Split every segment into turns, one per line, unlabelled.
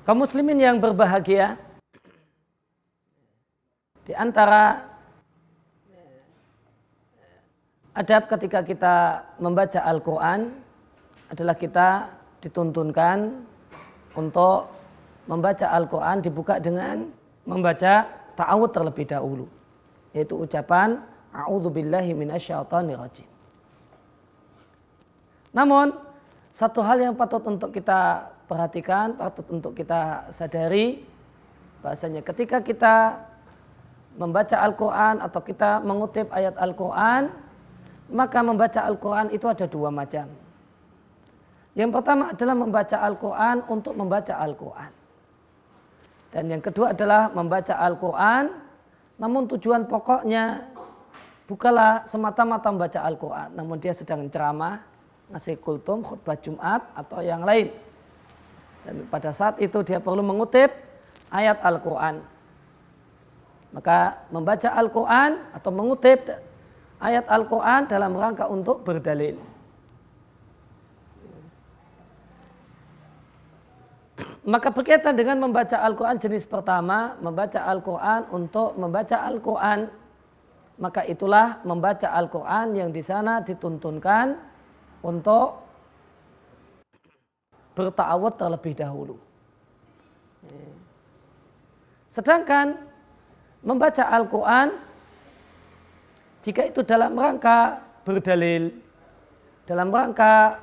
Kaum muslimin yang berbahagia, di antara adab ketika kita membaca Al-Quran adalah kita dituntunkan untuk membaca Al-Quran dibuka dengan membaca ta'awudz terlebih dahulu, yaitu ucapan a'udzubillahi minasyaitonir rajim. Namun satu hal yang patut untuk kita perhatikan, patut untuk kita sadari, bahasanya ketika kita membaca Al-Quran atau kita mengutip ayat Al-Quran, maka membaca Al-Quran itu ada dua macam. Yang pertama adalah membaca Al-Quran untuk membaca Al-Quran. Dan yang kedua adalah membaca Al-Quran, namun tujuan pokoknya bukanlah semata-mata membaca Al-Quran, namun dia sedang ceramah, ngasih kultum, khutbah Jumat atau yang lain. Dan pada saat itu dia perlu mengutip ayat Al-Quran. Maka membaca Al-Quran atau mengutip ayat Al-Quran dalam rangka untuk berdalil. Maka berkaitan dengan membaca Al-Quran jenis pertama, membaca Al-Quran untuk membaca Al-Quran. Maka itulah membaca Al-Quran yang di sana dituntunkan untuk berta'awudz terlebih dahulu. Sedangkan membaca Al-Quran jika itu dalam rangka berdalil, dalam rangka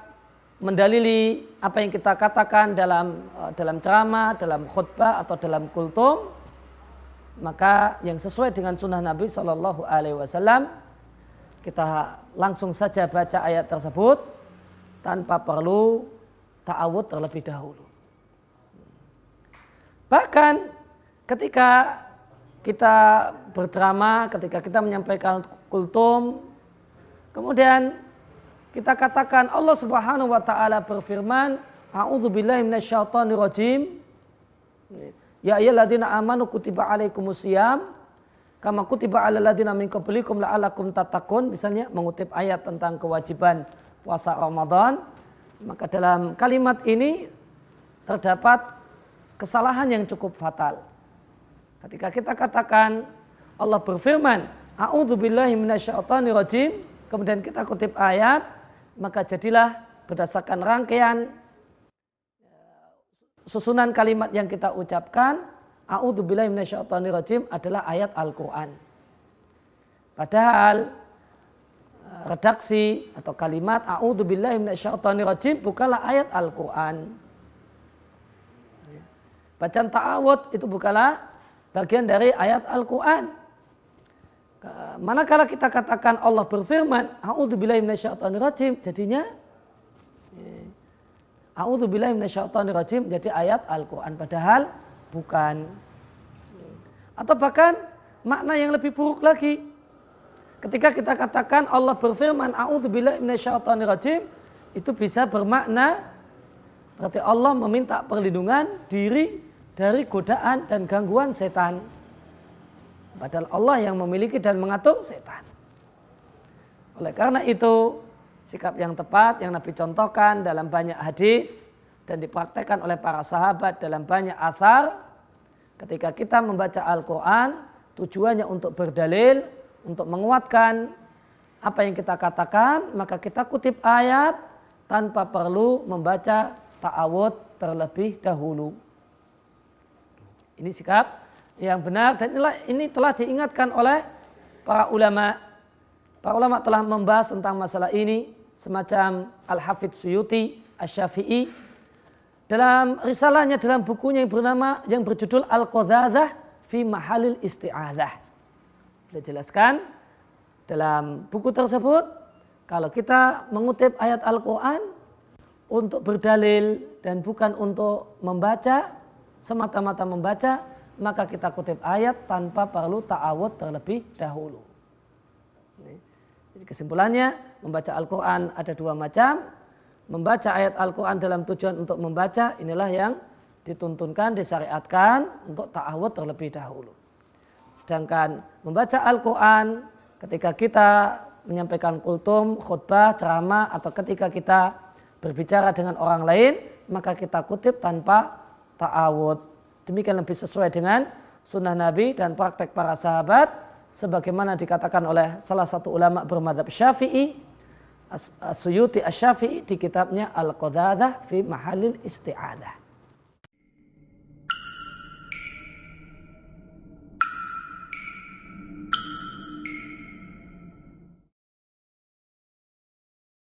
mendalili apa yang kita katakan dalam ceramah, dalam khutbah atau dalam kultum, maka yang sesuai dengan sunnah Nabi SAW, kita langsung saja baca ayat tersebut tanpa perlu ta'awudz terlebih dahulu. Bahkan ketika kita berceramah, ketika kita menyampaikan kultum, kemudian kita katakan Allah Subhanahu wa taala berfirman, a'udzubillahi minasyaitonir rajim. Ya ayyuhalladzina amanu kutiba alaikumusiyam kama kutiba alal ladzina min qablikum la'allakum tattaqun, misalnya mengutip ayat tentang kewajiban puasa Ramadan. Maka dalam kalimat ini terdapat kesalahan yang cukup fatal. Ketika kita katakan Allah berfirman, a'udzubillahi minasyaitonir rajim, kemudian kita kutip ayat, maka jadilah berdasarkan rangkaian susunan kalimat yang kita ucapkan, a'udzubillahi minasyaitonir rajim adalah ayat Al-Quran. Padahal redaksi atau kalimat a'udzubillahi minasyaitonir rajim bukanlah ayat Al-Quran. Bacaan ta'awudz itu bukanlah bagian dari ayat Al-Quran. Manakala kita katakan Allah berfirman a'udzubillahi minasyaitonir rajim, jadinya a'udzubillahi minasyaitonir rajim jadi ayat Al-Quran, padahal bukan. Atau bahkan makna yang lebih buruk lagi, ketika kita katakan Allah berfirman a'udzubillahi minasyaitonir rajim, itu bisa bermakna berarti Allah meminta perlindungan diri dari godaan dan gangguan setan. Padahal Allah yang memiliki dan mengatur setan. Oleh karena itu, sikap yang tepat yang Nabi contohkan dalam banyak hadis dan dipraktekkan oleh para sahabat dalam banyak athar, ketika kita membaca Al-Quran, tujuannya untuk berdalil, untuk menguatkan apa yang kita katakan, maka kita kutip ayat tanpa perlu membaca ta'awudz terlebih dahulu. Ini sikap yang benar dan ini telah diingatkan oleh para ulama. Para ulama telah membahas tentang masalah ini, semacam Al-Hafidz Suyuti Asy-Syafi'i dalam risalahnya, dalam bukunya yang berjudul Al-Qadhadzah fi Mahalil Isti'adzah. Beliau jelaskan dalam buku tersebut, kalau kita mengutip ayat Al-Quran untuk berdalil dan bukan untuk membaca, semata-mata membaca, maka kita kutip ayat tanpa perlu ta'awudz terlebih dahulu. Jadi kesimpulannya, membaca Al-Quran ada dua macam. Membaca ayat Al-Quran dalam tujuan untuk membaca, inilah yang dituntunkan, disyariatkan untuk ta'awudz terlebih dahulu. Sedangkan membaca Al-Quran ketika kita menyampaikan kultum, khutbah, ceramah, atau ketika kita berbicara dengan orang lain, maka kita kutip tanpa ta'awud. Demikian lebih sesuai dengan sunnah Nabi dan praktek para sahabat, sebagaimana dikatakan oleh salah satu ulama bermadzhab Syafi'i, As-Suyuti Asy-Syafi'i di kitabnya Al-Qadadah fi Mahallil Isti'adah.